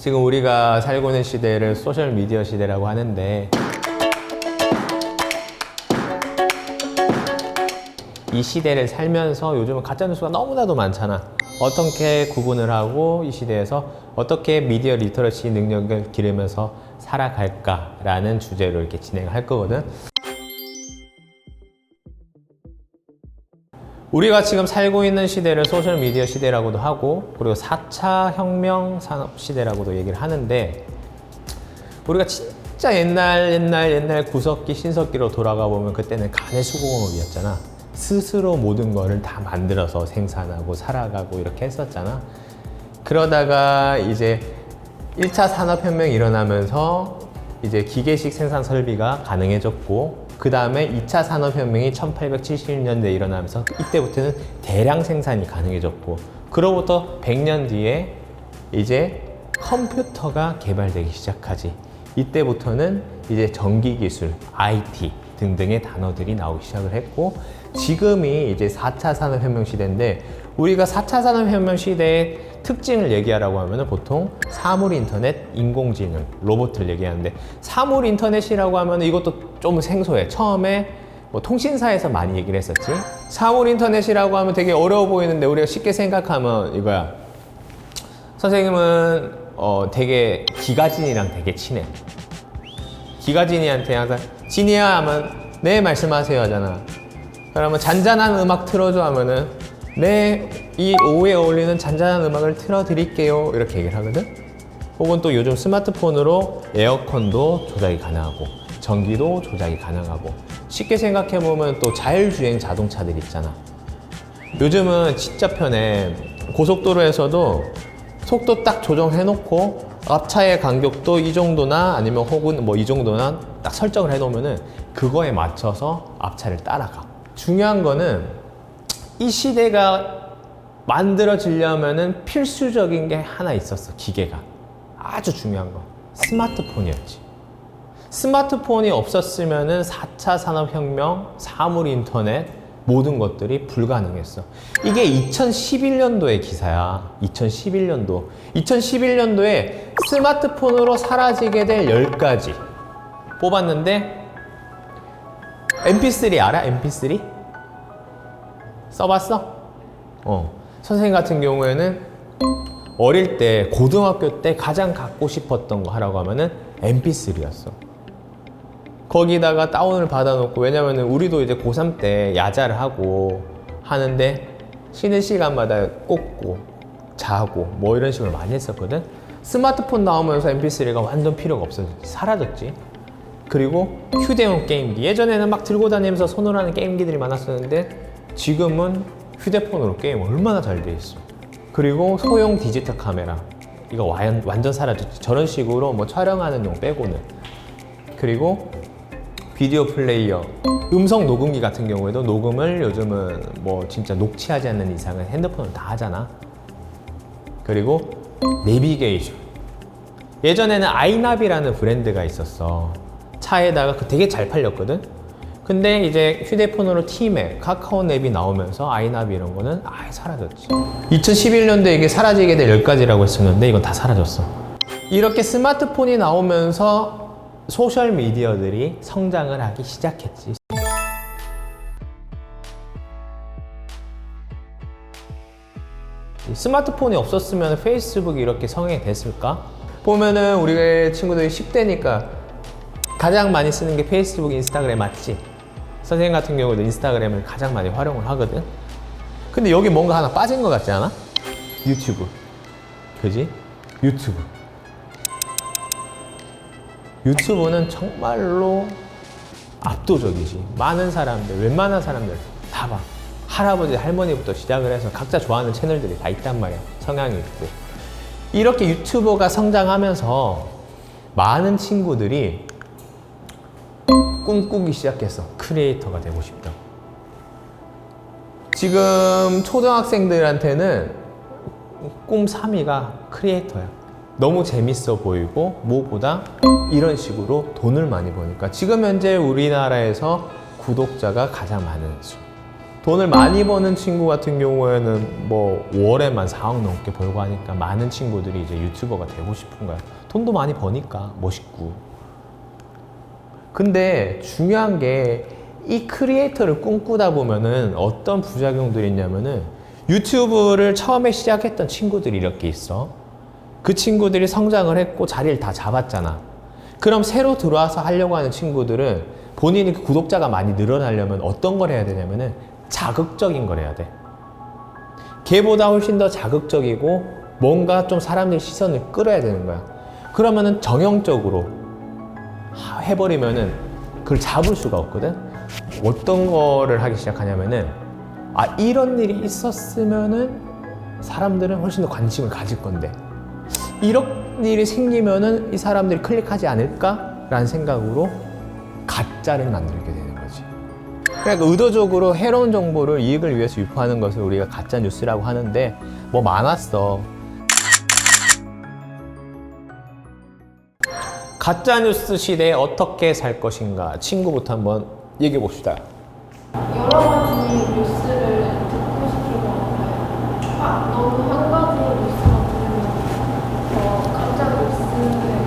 지금 우리가 살고 있는 시대를 소셜미디어 시대라고 하는데, 이 시대를 살면서 요즘은 가짜뉴스가 너무나도 많잖아. 어떻게 구분을 하고 이 시대에서 어떻게 미디어 리터러시 능력을 기르면서 살아갈까라는 주제로 이렇게 진행을 할 거거든. 우리가 지금 살고 있는 시대를 소셜미디어 시대라고도 하고, 그리고 4차 혁명 산업 시대라고도 얘기를 하는데, 우리가 진짜 옛날 구석기 신석기로 돌아가 보면 그때는 가내수공업이었잖아. 스스로 모든 거를 다 만들어서 생산하고 살아가고 이렇게 했었잖아. 그러다가 이제 1차 산업혁명이 일어나면서 이제 기계식 생산 설비가 가능해졌고, 그 다음에 2차 산업혁명이 1870년대에 일어나면서 이때부터는 대량 생산이 가능해졌고, 그로부터 100년 뒤에 이제 컴퓨터가 개발되기 시작하지. 이때부터는 이제 전기기술, IT 등등의 단어들이 나오기 시작을 했고, 지금이 이제 4차 산업혁명 시대인데, 우리가 4차 산업혁명 시대의 특징을 얘기하라고 하면 보통 사물인터넷, 인공지능, 로봇을 얘기하는데, 사물인터넷이라고 하면 이것도 좀 생소해. 처음에 뭐 통신사에서 많이 얘기를 했었지. 사물인터넷이라고 하면 되게 어려워 보이는데, 우리가 쉽게 생각하면 이거야. 선생님은 되게 기가진이랑 되게 친해. 기가진이한테 항상 진이야 하면 네 말씀하세요 하잖아. 그러면 잔잔한 음악 틀어줘 하면은 네, 이 오후에 어울리는 잔잔한 음악을 틀어드릴게요 이렇게 얘기를 하거든. 혹은 또 요즘 스마트폰으로 에어컨도 조작이 가능하고 전기도 조작이 가능하고, 쉽게 생각해보면 또 자율주행 자동차들 있잖아. 요즘은 진짜 편해. 고속도로에서도 속도 딱 조정해놓고 앞차의 간격도 이 정도나 아니면 혹은 뭐 이 정도나 딱 설정을 해놓으면은 그거에 맞춰서 앞차를 따라가. 중요한 거는 이 시대가 만들어지려면은 필수적인 게 하나 있었어. 기계가 아주 중요한 거, 스마트폰이었지. 스마트폰이 없었으면은 4차 산업혁명, 사물인터넷 모든 것들이 불가능했어. 이게 2011년도의 기사야. 2011년도에 스마트폰으로 사라지게 될 10가지 뽑았는데, MP3 알아? MP3? 써봤어? 선생님 같은 경우에는 어릴 때, 고등학교 때 가장 갖고 싶었던 거 하라고 하면은 MP3였어. 거기다가 다운을 받아놓고, 왜냐면은 우리도 이제 고3 때 야자를 하고 하는데 쉬는 시간마다 꽂고 자고 뭐 이런 식으로 많이 했었거든. 스마트폰 나오면서 MP3가 완전 필요가 없어졌지. 사라졌지. 그리고 휴대용 게임기. 예전에는 막 들고 다니면서 손으로 하는 게임기들이 많았었는데, 지금은 휴대폰으로 게임 얼마나 잘 돼 있어. 그리고 소형 디지털 카메라, 이거 완전 사라졌지. 저런 식으로 뭐 촬영하는 용 빼고는. 그리고 비디오 플레이어, 음성 녹음기 같은 경우에도 녹음을 요즘은 뭐 진짜 녹취하지 않는 이상은 핸드폰으로 다 하잖아. 그리고 내비게이션. 예전에는 아이나비라는 브랜드가 있었어. 차에다가 그 되게 잘 팔렸거든. 근데 이제 휴대폰으로 티맵, 카카오 맵이 나오면서 아이나비 이런 거는 아예 사라졌지. 2011년도에 이게 사라지게 될 10가지라고 했었는데 이건 다 사라졌어. 이렇게 스마트폰이 나오면서 소셜미디어들이 성장을 하기 시작했지. 스마트폰이 없었으면 페이스북이 이렇게 성행이 됐을까? 보면은 우리 친구들이 10대니까 가장 많이 쓰는 게 페이스북, 인스타그램 맞지? 선생님 같은 경우도 인스타그램을 가장 많이 활용을 하거든. 근데 여기 뭔가 하나 빠진 것 같지 않아? 유튜브. 그지? 유튜브는 정말로 압도적이지. 많은 사람들, 웬만한 사람들 다 봐. 할아버지, 할머니부터 시작을 해서 각자 좋아하는 채널들이 다 있단 말이야. 성향이 있고. 이렇게 유튜버가 성장하면서 많은 친구들이 꿈꾸기 시작했어. 크리에이터가 되고 싶다. 지금 초등학생들한테는 꿈 3위가 크리에이터야. 너무 재밌어 보이고 무엇보다 이런 식으로 돈을 많이 버니까 지금 현재 우리나라에서 구독자가 가장 많은 수. 돈을 많이 버는 친구 같은 경우에는 뭐 월에만 4억 넘게 벌고 하니까 많은 친구들이 이제 유튜버가 되고 싶은 거야. 돈도 많이 버니까 멋있고. 근데 중요한 게 이 크리에이터를 꿈꾸다 보면은 어떤 부작용들이 있냐면은 유튜브를 처음에 시작했던 친구들이 이렇게 있어. 그 친구들이 성장을 했고 자리를 다 잡았잖아. 그럼 새로 들어와서 하려고 하는 친구들은 본인이 구독자가 많이 늘어나려면 어떤 걸 해야 되냐면은 자극적인 걸 해야 돼. 걔보다 훨씬 더 자극적이고 뭔가 좀 사람들 시선을 끌어야 되는 거야. 그러면은 정형적으로 해버리면은 그걸 잡을 수가 없거든. 어떤 거를 하기 시작하냐면은 이런 일이 있었으면은 사람들은 훨씬 더 관심을 가질 건데 이런 일이 생기면은 이 사람들이 클릭하지 않을까라는 생각으로 가짜를 만들게 되는 거지. 그러니까 의도적으로 해로운 정보를 이익을 위해서 유포하는 것을 우리가 가짜 뉴스라고 하는데 뭐 많았어. 가짜 뉴스 시대에 어떻게 살 것인가 친구부터 한번 얘기해 봅시다. 여러 가지 뉴스를 듣고 싶을 것 같아요. 너무 한 가지 뉴스만 들으면 가짜 뉴스에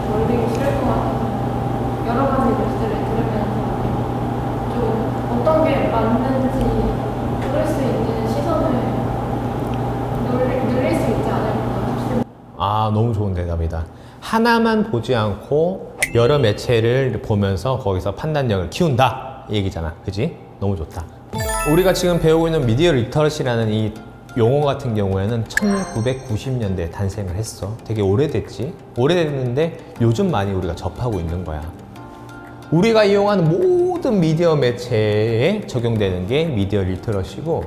걸리기 싫을 것 같아요. 여러 가지 뉴스를 들으면서 좀 어떤 게 맞는지 고를 수 있는 시선을 늘릴 수 있지 않을까 싶습니다. 너무 좋은 대답이다. 하나만 보지 않고 여러 매체를 보면서 거기서 판단력을 키운다 이 얘기잖아. 그지? 너무 좋다. 우리가 지금 배우고 있는 미디어 리터러시라는 이 용어 같은 경우에는 1990년대에 탄생을 했어. 되게 오래됐지? 오래됐는데 요즘 많이 우리가 접하고 있는 거야. 우리가 이용하는 모든 미디어 매체에 적용되는 게 미디어 리터러시고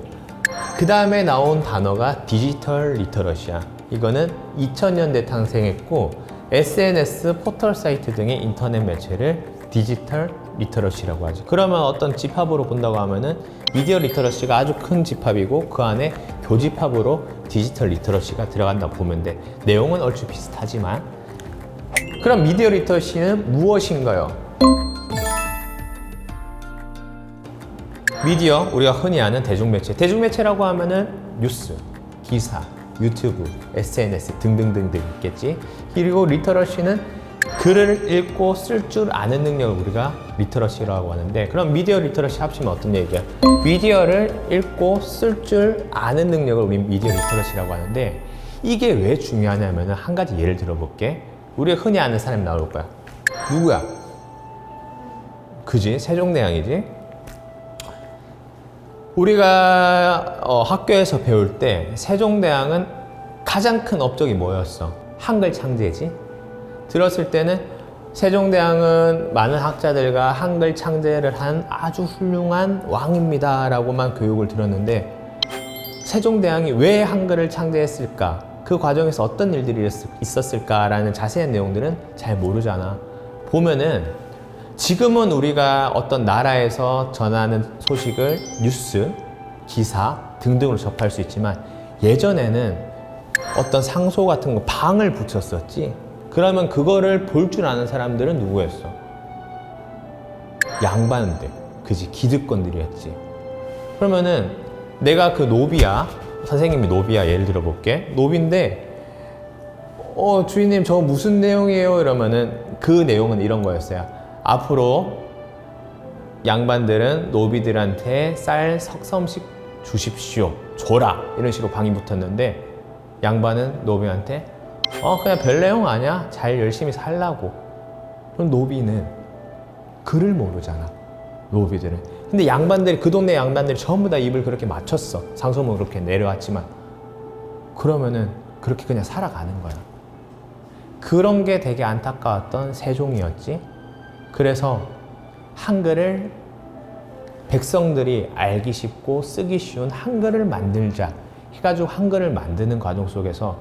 그 다음에 나온 단어가 디지털 리터러시야. 이거는 2000년대 탄생했고 SNS, 포털 사이트 등의 인터넷 매체를 디지털 리터러시라고 하지. 그러면 어떤 집합으로 본다고 하면은 미디어 리터러시가 아주 큰 집합이고 그 안에 교집합으로 디지털 리터러시가 들어간다고 보면 돼. 내용은 얼추 비슷하지만. 그럼 미디어 리터러시는 무엇인가요? 미디어, 우리가 흔히 아는 대중매체. 대중매체라고 하면은 뉴스, 기사, 유튜브, SNS 등등등등 있겠지. 그리고 리터러시는 글을 읽고 쓸 줄 아는 능력을 우리가 리터러시라고 하는데 그럼 미디어 리터러시 합치면 어떤 얘기야? 미디어를 읽고 쓸 줄 아는 능력을 우리 미디어 리터러시라고 하는데 이게 왜 중요하냐면 한 가지 예를 들어볼게. 우리가 흔히 아는 사람이 나올 거야. 누구야? 그지? 세종대왕이지? 우리가 학교에서 배울 때 세종대왕은 가장 큰 업적이 뭐였어? 한글 창제지? 들었을 때는 세종대왕은 많은 학자들과 한글 창제를 한 아주 훌륭한 왕입니다 라고만 교육을 들었는데 세종대왕이 왜 한글을 창제했을까? 그 과정에서 어떤 일들이 있었을까? 라는 자세한 내용들은 잘 모르잖아. 보면은 지금은 우리가 어떤 나라에서 전하는 소식을 뉴스, 기사 등등으로 접할 수 있지만 예전에는 어떤 상소 같은 거 방을 붙였었지. 그러면 그거를 볼 줄 아는 사람들은 누구였어? 양반들, 그지? 기득권들이었지. 그러면은 내가 그 노비야, 선생님이 노비야 예를 들어볼게. 노비인데 주인님 저 무슨 내용이에요? 이러면은 그 내용은 이런 거였어요. 앞으로 양반들은 노비들한테 쌀 석섬씩 주십시오. 줘라. 이런 식으로 방이 붙었는데 양반은 노비한테 그냥 별 내용 아니야. 잘 열심히 살라고. 그럼 노비는 글을 모르잖아. 노비들은. 근데 양반들이 그 동네 양반들이 전부 다 입을 그렇게 맞췄어. 상소문 그렇게 내려왔지만 그러면은 그렇게 그냥 살아가는 거야. 그런 게 되게 안타까웠던 세종이었지. 그래서 한글을 백성들이 알기 쉽고 쓰기 쉬운 한글을 만들자 해가지고 한글을 만드는 과정 속에서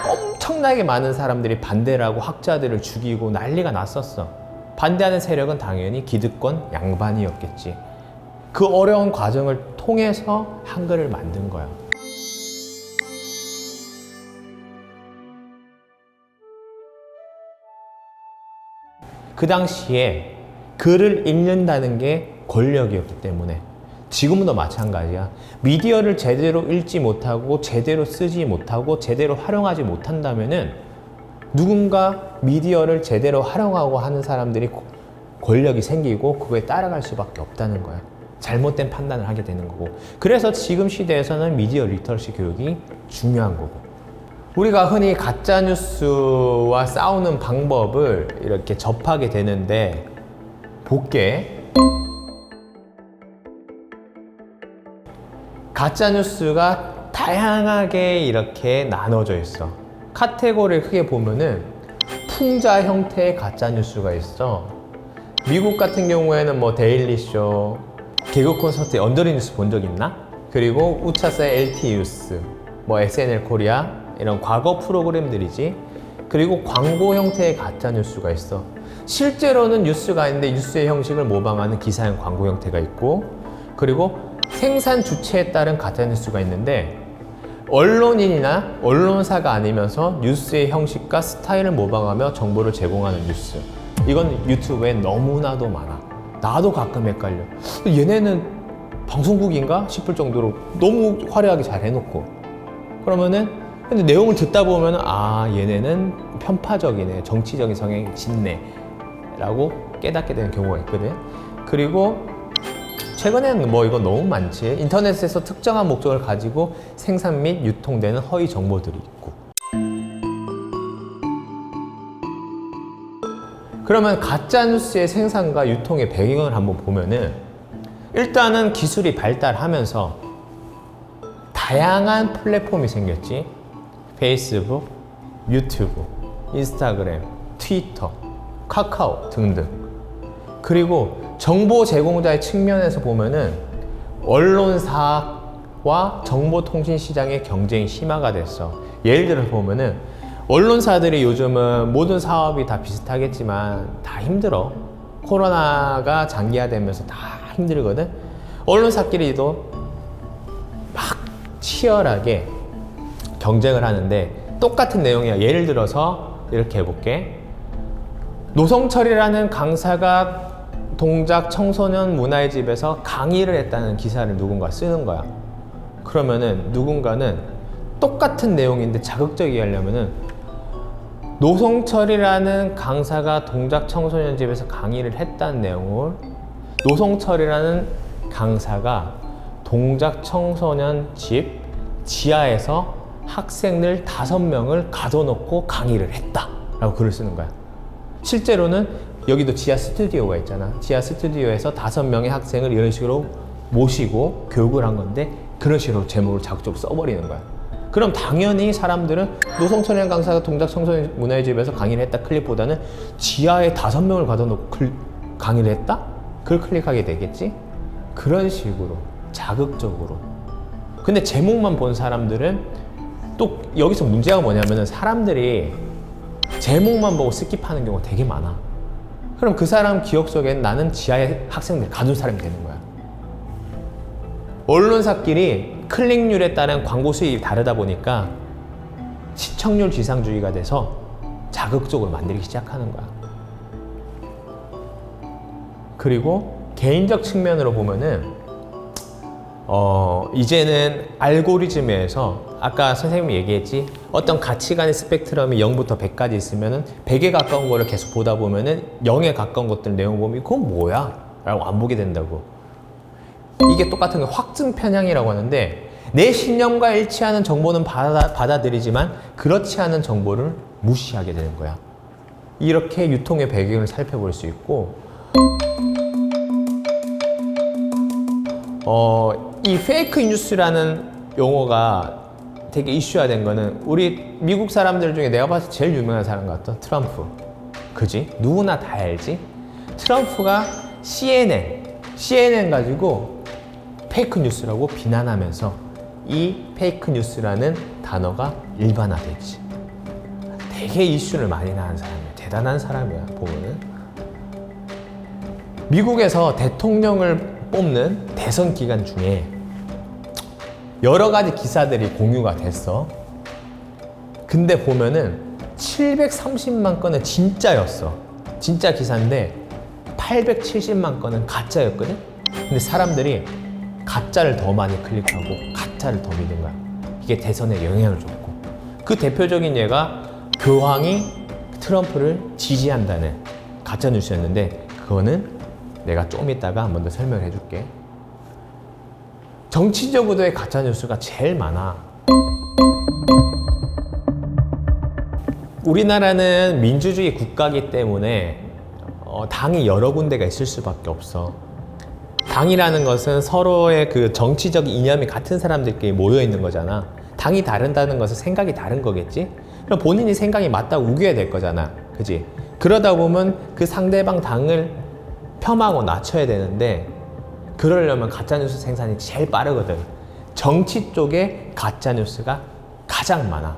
엄청나게 많은 사람들이 반대를 하고 학자들을 죽이고 난리가 났었어. 반대하는 세력은 당연히 기득권 양반이었겠지. 그 어려운 과정을 통해서 한글을 만든 거야. 그 당시에 글을 읽는다는 게 권력이었기 때문에 지금도 마찬가지야. 미디어를 제대로 읽지 못하고 제대로 쓰지 못하고 제대로 활용하지 못한다면은 누군가 미디어를 제대로 활용하고 하는 사람들이 권력이 생기고 그거에 따라갈 수밖에 없다는 거야. 잘못된 판단을 하게 되는 거고. 그래서 지금 시대에서는 미디어 리터러시 교육이 중요한 거고. 우리가 흔히 가짜뉴스와 싸우는 방법을 이렇게 접하게 되는데 볼게. 가짜뉴스가 다양하게 이렇게 나눠져 있어. 카테고리를 크게 보면은 풍자 형태의 가짜뉴스가 있어. 미국 같은 경우에는 뭐 데일리쇼, 개그 콘서트의 언더리 뉴스 본 적 있나? 그리고 우차사의 LT 뉴스, 뭐 SNL 코리아 이런 과거 프로그램들이지. 그리고 광고 형태의 가짜뉴스가 있어. 실제로는 뉴스가 아닌데 뉴스의 형식을 모방하는 기사형 광고 형태가 있고, 그리고 생산 주체에 따른 가짜뉴스가 있는데 언론인이나 언론사가 아니면서 뉴스의 형식과 스타일을 모방하며 정보를 제공하는 뉴스. 이건 유튜브에 너무나도 많아. 나도 가끔 헷갈려. 얘네는 방송국인가 싶을 정도로 너무 화려하게 잘 해놓고. 그러면은 근데 내용을 듣다 보면 아, 얘네는 편파적이네, 정치적인 성향이 짙네 라고 깨닫게 되는 경우가 있거든. 그리고 최근에는 뭐 이건 너무 많지. 인터넷에서 특정한 목적을 가지고 생산 및 유통되는 허위 정보들이 있고. 그러면 가짜뉴스의 생산과 유통의 배경을 한번 보면은 일단은 기술이 발달하면서 다양한 플랫폼이 생겼지. 페이스북, 유튜브, 인스타그램, 트위터, 카카오 등등. 그리고 정보 제공자의 측면에서 보면은 언론사와 정보통신 시장의 경쟁이 심화가 됐어. 예를 들어 보면은 언론사들이 요즘은 모든 사업이 다 비슷하겠지만 다 힘들어. 코로나가 장기화되면서 다 힘들거든. 언론사끼리도 막 치열하게 경쟁을 하는데 똑같은 내용이야. 예를 들어서 이렇게 해볼게. 노성철이라는 강사가 동작 청소년 문화의 집에서 강의를 했다는 기사를 누군가 쓰는 거야. 그러면은 누군가는 똑같은 내용인데 자극적이게 하려면은 노성철이라는 강사가 동작 청소년 집에서 강의를 했다는 내용을 노성철이라는 강사가 동작 청소년 집 지하에서 학생들 5명을 가둬놓고 강의를 했다 라고 글을 쓰는 거야. 실제로는 여기도 지하 스튜디오가 있잖아. 지하 스튜디오에서 5명의 학생을 이런 식으로 모시고 교육을 한 건데 그런 식으로 제목을 자극적으로 써버리는 거야. 그럼 당연히 사람들은 노성철이라는 강사가 동작 청소년 문화의 집에서 강의를 했다 클릭보다는 지하에 5명을 가둬놓고 강의를 했다? 그걸 클릭하게 되겠지? 그런 식으로 자극적으로. 근데 제목만 본 사람들은 또 여기서 문제가 뭐냐면은 사람들이 제목만 보고 스킵하는 경우가 되게 많아. 그럼 그 사람 기억 속엔 나는 지하에 학생들 가둔 사람이 되는 거야. 언론사끼리 클릭률에 따른 광고 수익이 다르다 보니까 시청률 지상주의가 돼서 자극적으로 만들기 시작하는 거야. 그리고 개인적 측면으로 보면은 이제는 알고리즘에서 아까 선생님이 얘기했지, 어떤 가치관의 스펙트럼이 0부터 100까지 있으면은 100에 가까운 거를 계속 보다 보면은 0에 가까운 것들 내용 보면 그건 뭐야? 라고 안 보게 된다고. 이게 똑같은 거 확증 편향이라고 하는데 내 신념과 일치하는 정보는 받아들이지만 그렇지 않은 정보를 무시하게 되는 거야. 이렇게 유통의 배경을 살펴볼 수 있고, 이 페이크 뉴스라는 용어가 되게 이슈화된 거는 우리 미국 사람들 중에 내가 봐서 제일 유명한 사람 같아. 트럼프. 그지? 누구나 다 알지? 트럼프가 CNN 가지고 페이크 뉴스라고 비난하면서 이 페이크 뉴스라는 단어가 일반화됐지. 되게 이슈를 많이 낳은 사람이야. 대단한 사람이야, 보면은. 미국에서 대통령을 뽑는 대선 기간 중에 여러 가지 기사들이 공유가 됐어. 근데 보면은 730만 건은 진짜였어. 진짜 기사인데 870만 건은 가짜였거든? 근데 사람들이 가짜를 더 많이 클릭하고 가짜를 더 믿은 거야. 이게 대선에 영향을 줬고, 그 대표적인 예가 교황이 트럼프를 지지한다는 가짜 뉴스였는데, 그거는 내가 좀 이따가 한 번 더 설명을 해줄게. 정치적으로의 가짜 뉴스가 제일 많아. 우리나라는 민주주의 국가이기 때문에 당이 여러 군데가 있을 수밖에 없어. 당이라는 것은 서로의 그 정치적 이념이 같은 사람들끼리 모여 있는 거잖아. 당이 다른다는 것은 생각이 다른 거겠지? 그럼 본인이 생각이 맞다고 우겨야 될 거잖아. 그지? 그러다 보면 그 상대방 당을 폄하하고 낮춰야 되는데, 그러려면 가짜뉴스 생산이 제일 빠르거든. 정치 쪽에 가짜뉴스가 가장 많아.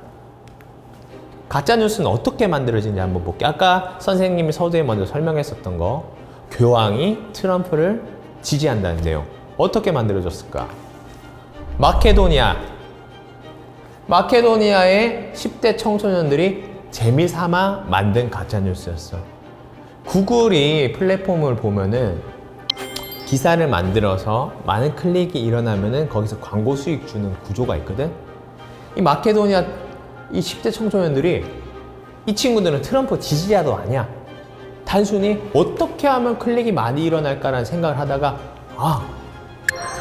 가짜뉴스는 어떻게 만들어지는지 한번 볼게. 아까 선생님이 서두에 먼저 설명했었던 거, 교황이 트럼프를 지지한다는 내용. 어떻게 만들어졌을까? 마케도니아의 10대 청소년들이 재미삼아 만든 가짜뉴스였어. 구글이 플랫폼을 보면은 기사를 만들어서 많은 클릭이 일어나면은 거기서 광고 수익 주는 구조가 있거든. 이 마케도니아 이 10대 청소년들이, 이 친구들은 트럼프 지지자도 아니야. 단순히 어떻게 하면 클릭이 많이 일어날까라는 생각을 하다가, 아,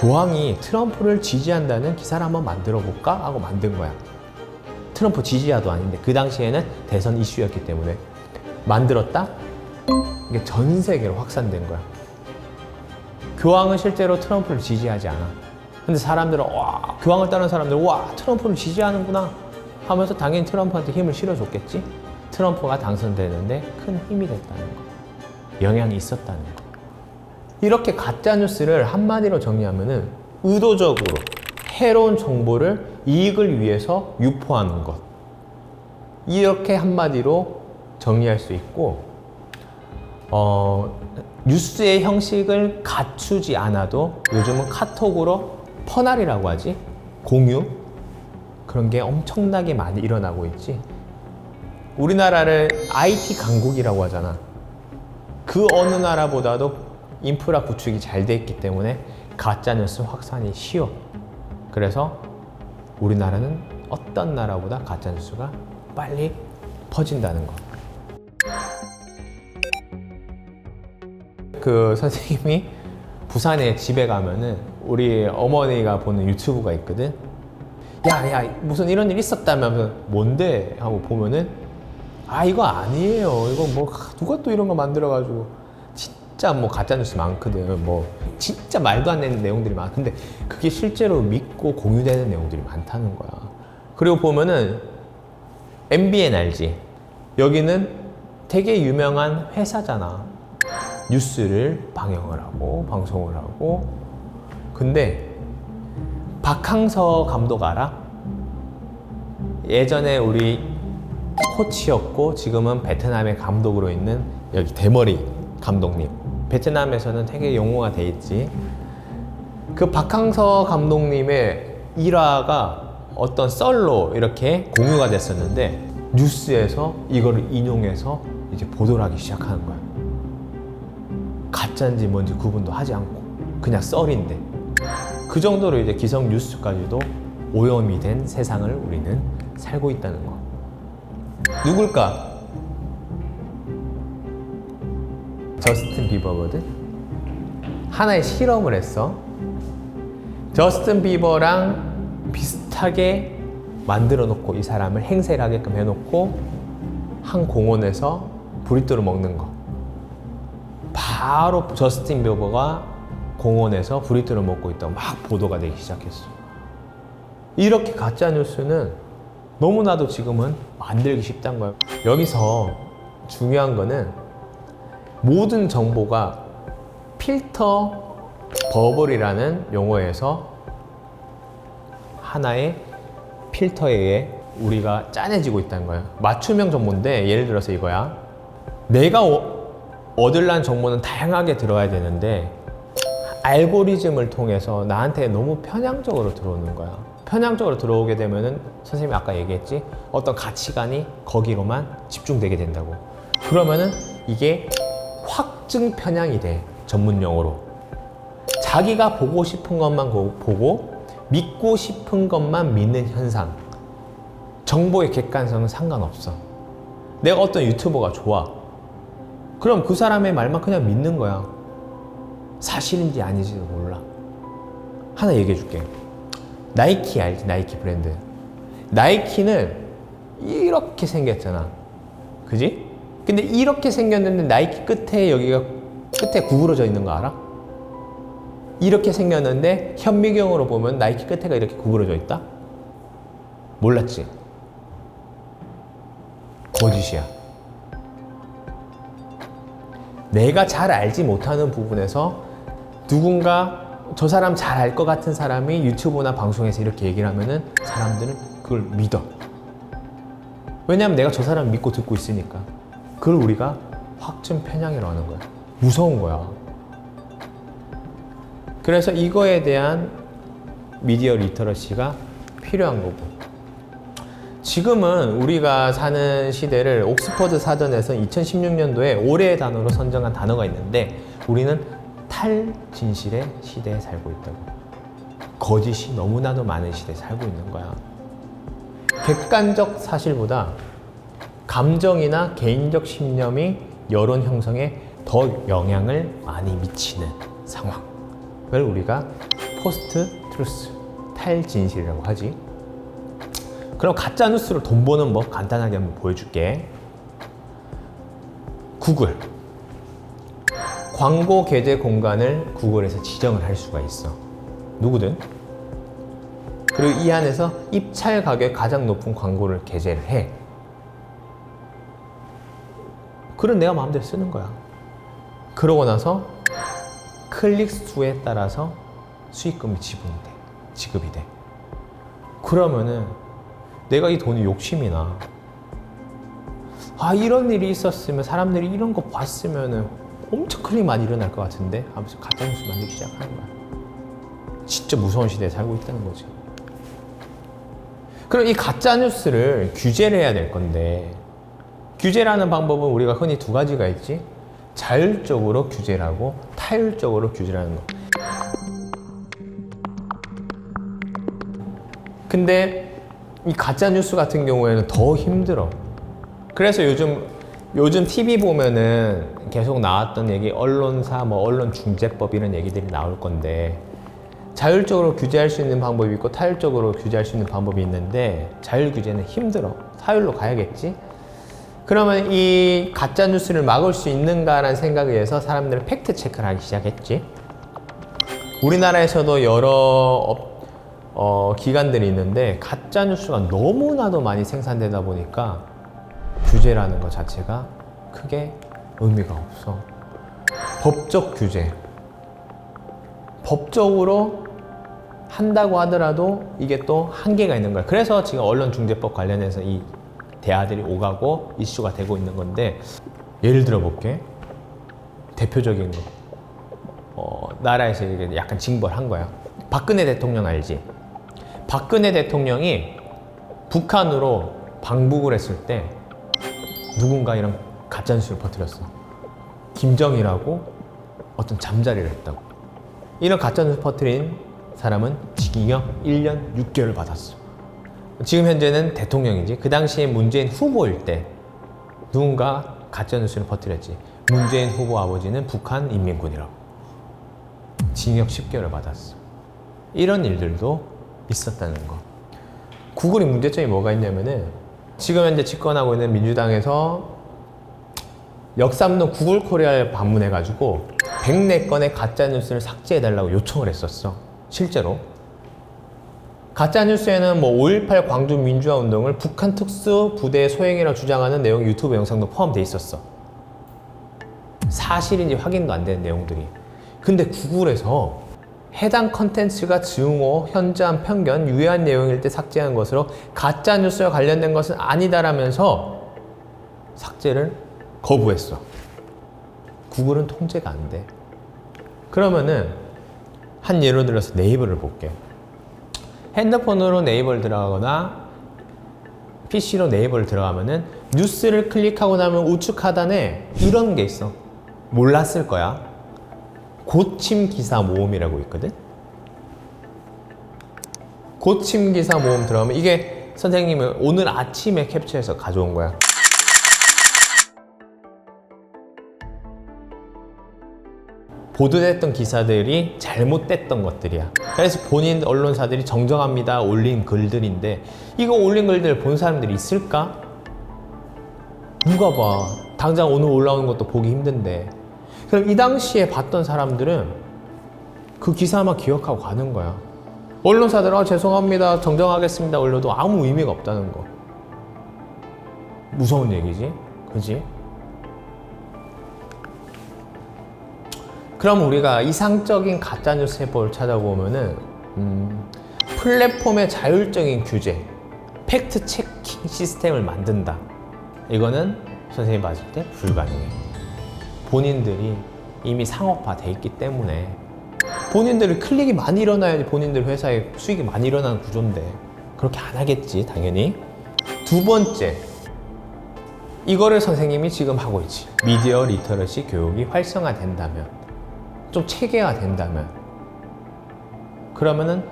교황이 트럼프를 지지한다는 기사를 한번 만들어 볼까 하고 만든 거야. 트럼프 지지자도 아닌데 그 당시에는 대선 이슈였기 때문에 만들었다. 이게 전 세계로 확산된 거야. 교황은 실제로 트럼프를 지지하지 않아. 근데 사람들은, 와, 교황을 따르는 사람들은, 와, 트럼프를 지지하는구나 하면서 당연히 트럼프한테 힘을 실어줬겠지. 트럼프가 당선되는데 큰 힘이 됐다는 거, 영향이 있었다는 거. 이렇게 가짜뉴스를 한마디로 정리하면은 의도적으로 해로운 정보를 이익을 위해서 유포하는 것, 이렇게 한마디로 정리할 수 있고, 뉴스의 형식을 갖추지 않아도 요즘은 카톡으로 퍼날이라고 하지, 공유, 그런 게 엄청나게 많이 일어나고 있지. 우리나라를 IT 강국이라고 하잖아. 그 어느 나라보다도 인프라 구축이 잘 돼 있기 때문에 가짜뉴스 확산이 쉬워. 그래서 우리나라는 어떤 나라보다 가짜뉴스가 빨리 퍼진다는 거. 그 선생님이 부산에 집에 가면은 우리 어머니가 보는 유튜브가 있거든. 야, 무슨 이런 일 있었다면서, 뭔데? 하고 보면은, 아, 이거 아니에요. 이거 뭐, 누가 또 이런 거 만들어가지고. 진짜 뭐 가짜뉴스 많거든. 뭐, 진짜 말도 안 되는 내용들이 많아. 근데 그게 실제로 믿고 공유되는 내용들이 많다는 거야. 그리고 보면은, MBN 알지? 여기는 되게 유명한 회사잖아. 뉴스를 방영을 하고, 방송을 하고. 근데, 박항서 감독 알아? 예전에 우리 코치였고 지금은 베트남의 감독으로 있는 여기 대머리 감독님. 베트남에서는 되게 용어가 돼 있지. 그 박항서 감독님의 일화가 어떤 썰로 이렇게 공유가 됐었는데, 뉴스에서 이거를 인용해서 이제 보도를 하기 시작하는 거야. 가짜인지 뭔지 구분도 하지 않고 그냥 썰인데, 그 정도로 이제 기성 뉴스까지도 오염이 된 세상을 우리는 살고 있다는 거. 누굴까? 저스틴 비버거든. 하나의 실험을 했어. 저스틴 비버랑 비슷하게 만들어 놓고, 이 사람을 행세를 하게끔 해놓고 한 공원에서 브리또를 먹는 거. 바로 저스틴 비버가 공원에서 브리또를 먹고 있다고 막 보도가 되기 시작했어. 이렇게 가짜뉴스는 너무나도 지금은 만들기 쉽다는 거예요. 여기서 중요한 거는 모든 정보가 필터 버블이라는 용어에서 하나의 필터에 의해 우리가 짜내지고 있다는 거예요. 맞춤형 정보인데, 예를 들어서 이거야. 내가 얻으려는 정보는 다양하게 들어야 되는데 알고리즘을 통해서 나한테 너무 편향적으로 들어오는 거야. 편향적으로 들어오게 되면은 선생님이 아까 얘기했지, 어떤 가치관이 거기로만 집중되게 된다고. 그러면은 이게 확증 편향이 돼, 전문 용어로. 자기가 보고 싶은 것만 보고 믿고 싶은 것만 믿는 현상. 정보의 객관성은 상관없어. 내가 어떤 유튜버가 좋아. 그럼 그 사람의 말만 그냥 믿는 거야. 사실인지 아닌지도 몰라. 하나 얘기해 줄게. 나이키 알지? 나이키 브랜드. 나이키는 이렇게 생겼잖아. 그지? 근데 이렇게 생겼는데 나이키 끝에 여기가 끝에 구부러져 있는 거 알아? 이렇게 생겼는데 현미경으로 보면 나이키 끝에가 이렇게 구부러져 있다? 몰랐지? 거짓이야. 내가 잘 알지 못하는 부분에서 누군가 저 사람 잘 알 것 같은 사람이 유튜브나 방송에서 이렇게 얘기를 하면은 사람들은 그걸 믿어. 왜냐하면 내가 저 사람 믿고 듣고 있으니까. 그걸 우리가 확증 편향이라고 하는 거야. 무서운 거야. 그래서 이거에 대한 미디어 리터러시가 필요한 거고. 지금은 우리가 사는 시대를 옥스퍼드 사전에서 2016년도에 올해의 단어로 선정한 단어가 있는데 우리는 탈진실의 시대에 살고 있다고. 거짓이 너무나도 많은 시대에 살고 있는 거야. 객관적 사실보다 감정이나 개인적 신념이 여론 형성에 더 영향을 많이 미치는 상황을 우리가 포스트 트루스, 탈진실이라고 하지. 그럼 가짜 뉴스로 돈 버는 법 간단하게 한번 보여줄게. 구글. 광고 게재 공간을 구글에서 지정을 할 수가 있어. 누구든. 그리고 이 안에서 입찰 가격 가장 높은 광고를 게재를 해. 글은 내가 마음대로 쓰는 거야. 그러고 나서 클릭 수에 따라서 수익금이 지급이 돼. 그러면은 내가 이 돈에 욕심이 나. 아, 이런 일이 있었으면 사람들이 이런 거 봤으면은 엄청 클릭 많이 일어날 것 같은데 하면서 가짜뉴스 만들기 시작하는 거야. 진짜 무서운 시대에 살고 있다는 거지. 그럼 이 가짜뉴스를 규제를 해야 될 건데 규제라는 방법은 우리가 흔히 두 가지가 있지. 자율적으로 규제를 하고 타율적으로 규제를 하는 거. 근데 이 가짜뉴스 같은 경우에는 더 힘들어. 그래서 요즘 TV 보면은 계속 나왔던 얘기, 언론사, 언론중재법 이런 얘기들이 나올 건데 자율적으로 규제할 수 있는 방법이 있고 타율적으로 규제할 수 있는 방법이 있는데 자율 규제는 힘들어. 타율로 가야겠지? 그러면 이 가짜뉴스를 막을 수 있는가라는 생각에 의해서 사람들은 팩트 체크를 하기 시작했지. 우리나라에서도 여러 기관들이 있는데 가짜뉴스가 너무나도 많이 생산되다 보니까 규제라는 것 자체가 크게 의미가 없어. 법적 규제. 법적으로 한다고 하더라도 이게 또 한계가 있는 거야. 그래서 지금 언론중재법 관련해서 이 대화들이 오가고 이슈가 되고 있는 건데 예를 들어 볼게. 대표적인 거. 나라에서 이게 약간 징벌한 거야. 박근혜 대통령 알지? 박근혜 대통령이 북한으로 방북을 했을 때 누군가 이런 가짜뉴스를 퍼뜨렸어. 김정일하고 어떤 잠자리를 했다고. 이런 가짜뉴스 퍼뜨린 사람은 징역 1년 6개월을 받았어. 지금 현재는 대통령이지. 그 당시에 문재인 후보일 때 누군가 가짜뉴스를 퍼뜨렸지. 문재인 후보 아버지는 북한 인민군이라고. 징역 10개월을 받았어. 이런 일들도 있었다는 거. 구글의 문제점이 뭐가 있냐면은 지금 현재 집권하고 있는 민주당에서 역삼동 구글 코리아를 방문해가지고 104건의 가짜뉴스를 삭제해달라고 요청을 했었어. 실제로. 가짜뉴스에는 5.18 광주 민주화 운동을 북한 특수부대의 소행이라고 주장하는 내용 유튜브 영상도 포함되어 있었어. 사실인지 확인도 안 되는 내용들이. 근데 구글에서 해당 컨텐츠가 증오, 현저한 편견, 유해한 내용일 때 삭제한 것으로 가짜뉴스와 관련된 것은 아니다라면서 삭제를 거부했어. 구글은 통제가 안 돼. 그러면은 한 예로 들어서 네이버를 볼게. 핸드폰으로 네이버를 들어가거나 PC로 네이버를 들어가면은 뉴스를 클릭하고 나면 우측 하단에 이런 게 있어. 몰랐을 거야. 고침 기사 모음이라고 있거든. 고침 기사 모음 들어가면 이게 선생님은 오늘 아침에 캡처해서 가져온 거야. 보도됐던 기사들이 잘못됐던 것들이야. 그래서 본인 언론사들이 정정합니다 올린 글들인데, 이거 올린 글들 본 사람들이 있을까? 누가 봐. 당장 오늘 올라오는 것도 보기 힘든데. 그럼 이 당시에 봤던 사람들은 그 기사만 기억하고 가는 거야. 언론사들은 죄송합니다 정정하겠습니다 올려도 아무 의미가 없다는 거. 무서운 얘기지, 그지? 그럼 우리가 이상적인 가짜뉴스 해법을 찾아보면은 플랫폼의 자율적인 규제, 팩트 체킹 시스템을 만든다. 이거는 선생님이 봤을 때 불가능해. 본인들이 이미 상업화돼 있기 때문에, 본인들이 클릭이 많이 일어나야지 본인들 회사에 수익이 많이 일어나는 구조인데 그렇게 안 하겠지 당연히. 두 번째, 이거를 선생님이 지금 하고 있지. 미디어 리터러시 교육이 활성화된다면, 좀 체계화된다면, 그러면은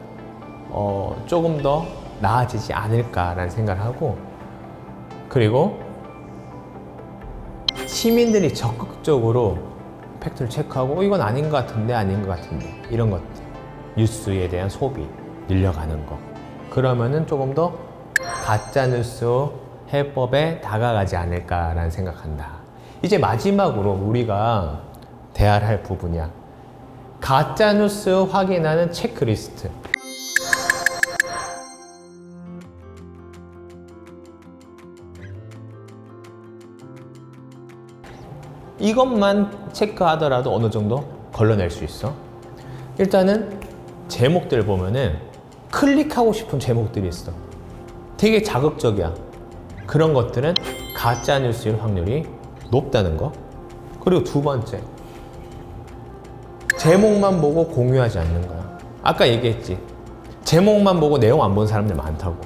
조금 더 나아지지 않을까라는 생각을 하고, 그리고 시민들이 적극적으로 팩트를 체크하고 이건 아닌 것 같은데 아닌 것 같은데 이런 것들, 뉴스에 대한 소비 늘려가는 거, 그러면은 조금 더 가짜뉴스 해법에 다가가지 않을까라는 생각한다. 이제 마지막으로 우리가 대화를 할 부분이야. 가짜뉴스 확인하는 체크리스트. 이것만 체크하더라도 어느 정도 걸러낼 수 있어. 일단은 제목들 보면은 클릭하고 싶은 제목들이 있어. 되게 자극적이야. 그런 것들은 가짜뉴스일 확률이 높다는 거. 그리고 두 번째, 제목만 보고 공유하지 않는 거야. 아까 얘기했지. 제목만 보고 내용 안 본 사람들 많다고.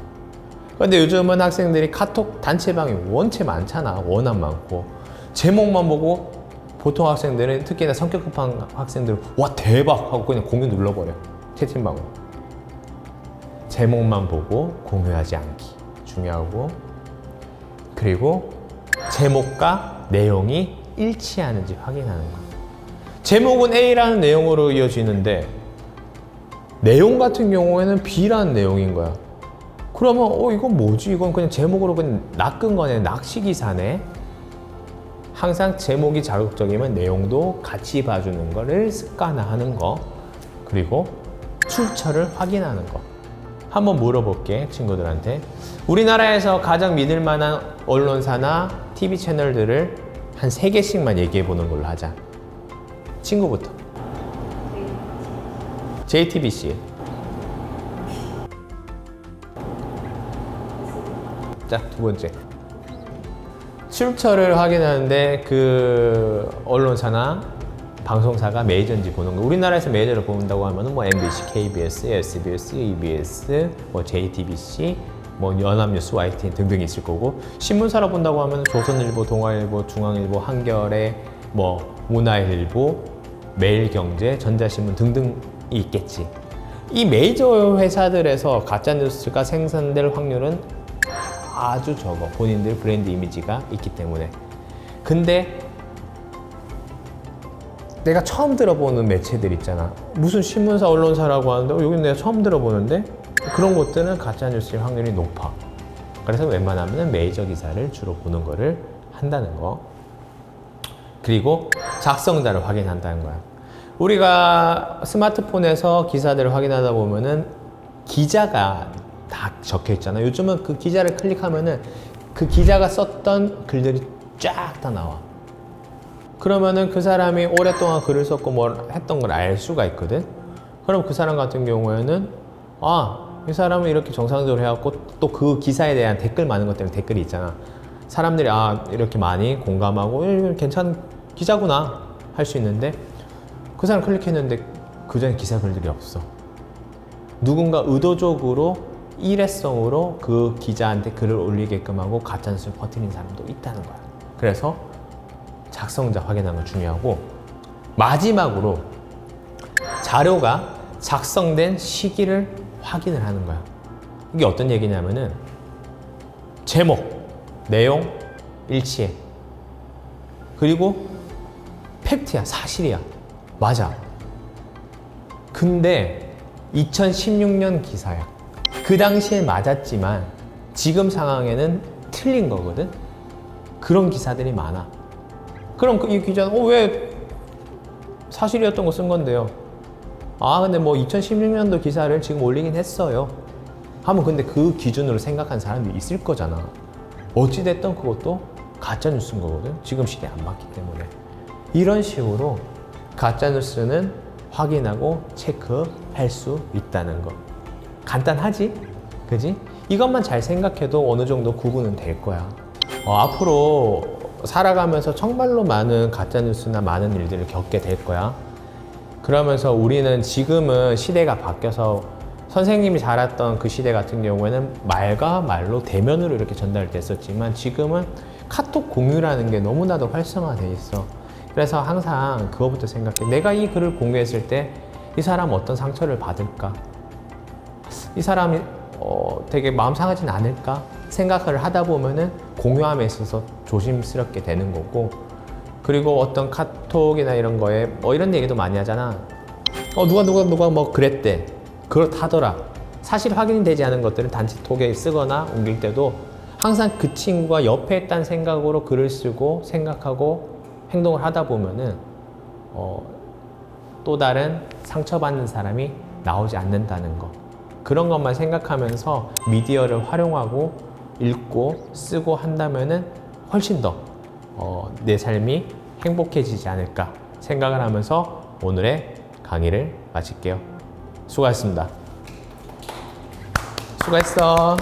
근데 요즘은 학생들이 카톡 단체방이 원체 많잖아. 워낙 많고. 제목만 보고 보통 학생들은, 특히나 성격 급한 학생들은 와 대박 하고 그냥 공유 눌러버려. 채팅방으로. 제목만 보고 공유하지 않기 중요하고, 그리고 제목과 내용이 일치하는지 확인하는 거. 제목은 A라는 내용으로 이어지는데 내용 같은 경우에는 B라는 내용인 거야. 그러면 이건 뭐지? 이건 그냥 제목으로 그냥 낚은 거네. 낚시 기사네. 항상 제목이 자극적이면 내용도 같이 봐주는 거를 습관화하는 거. 그리고 출처를 확인하는 거. 한번 물어볼게, 친구들한테. 우리나라에서 가장 믿을 만한 언론사나 TV 채널들을 한 3개씩만 얘기해 보는 걸로 하자. 친구부터. JTBC. 자, 두 번째. 출처를 확인하는데 그 언론사나 방송사가 메이저인지 보는 거. 우리나라에서 메이저를 본다고 하면은 뭐 MBC, KBS, SBS, EBS, 뭐 JTBC, 뭐 연합뉴스, YTN 등등 있을 거고, 신문사로 본다고 하면 조선일보, 동아일보, 중앙일보, 한겨레, 뭐 문화일보, 매일경제, 전자신문 등등이 있겠지. 이 메이저 회사들에서 가짜뉴스가 생산될 확률은 아주 적어. 본인들 브랜드 이미지가 있기 때문에. 근데 내가 처음 들어보는 매체들 있잖아. 무슨 신문사, 언론사라고 하는데 여기는 내가 처음 들어보는데, 그런 것들은 가짜뉴스일 확률이 높아. 그래서 웬만하면 메이저 기사를 주로 보는 거를 한다는 거. 그리고 작성자를 확인한다는 거야. 우리가 스마트폰에서 기사들을 확인하다 보면은 기자가 다 적혀 있잖아. 요즘은 그 기자를 클릭하면은 그 기자가 썼던 글들이 쫙 다 나와. 그러면은 그 사람이 오랫동안 글을 썼고 뭘 했던 걸 알 수가 있거든. 그럼 그 사람 같은 경우에는 이 사람은 이렇게 정상적으로 해갖고, 또 그 기사에 대한 댓글 많은 것들은 댓글이 있잖아. 사람들이 이렇게 많이 공감하고 괜찮은 기자구나 할 수 있는데, 그 사람 클릭했는데 그 전에 기사 글들이 없어. 누군가 의도적으로 일회성으로 그 기자한테 글을 올리게끔 하고 가짜뉴스를 퍼뜨리는 사람도 있다는 거야. 그래서 작성자 확인하는 건 중요하고, 마지막으로 자료가 작성된 시기를 확인을 하는 거야. 이게 어떤 얘기냐면은 제목, 내용 일치해. 그리고 팩트야, 사실이야. 맞아. 근데 2016년 기사야. 그 당시에 맞았지만 지금 상황에는 틀린 거거든. 그런 기사들이 많아. 그럼 이 기자는 왜 사실이었던 거 쓴 건데요? 아, 근데 뭐 2016년도 기사를 지금 올리긴 했어요. 하면 근데 그 기준으로 생각한 사람들이 있을 거잖아. 어찌됐든 그것도 가짜뉴스인 거거든. 지금 시대에 안 맞기 때문에. 이런 식으로 가짜뉴스는 확인하고 체크할 수 있다는 거. 간단하지? 그지? 이것만 잘 생각해도 어느 정도 구분은 될 거야. 앞으로 살아가면서 정말로 많은 가짜뉴스나 많은 일들을 겪게 될 거야. 그러면서 우리는 지금은 시대가 바뀌어서 선생님이 자랐던 그 시대 같은 경우에는 말과 말로 대면으로 이렇게 전달됐었지만 지금은 카톡 공유라는 게 너무나도 활성화돼 있어. 그래서 항상 그거부터 생각해. 내가 이 글을 공유했을 때 이 사람 어떤 상처를 받을까? 이 사람이 되게 마음 상하진 않을까? 생각을 하다 보면은 공유함에 있어서 조심스럽게 되는 거고, 그리고 어떤 카톡이나 이런 거에 이런 얘기도 많이 하잖아. 누가 뭐 그랬대. 그렇다더라. 사실 확인이 되지 않은 것들을 단체톡에 쓰거나 옮길 때도 항상 그 친구가 옆에 있다는 생각으로 글을 쓰고 생각하고 행동을 하다 보면은 또 다른 상처받는 사람이 나오지 않는다는 거. 그런 것만 생각하면서 미디어를 활용하고 읽고 쓰고 한다면은 훨씬 더 내 삶이 행복해지지 않을까 생각을 하면서 오늘의 강의를 마칠게요. 수고하셨습니다. 수고했어.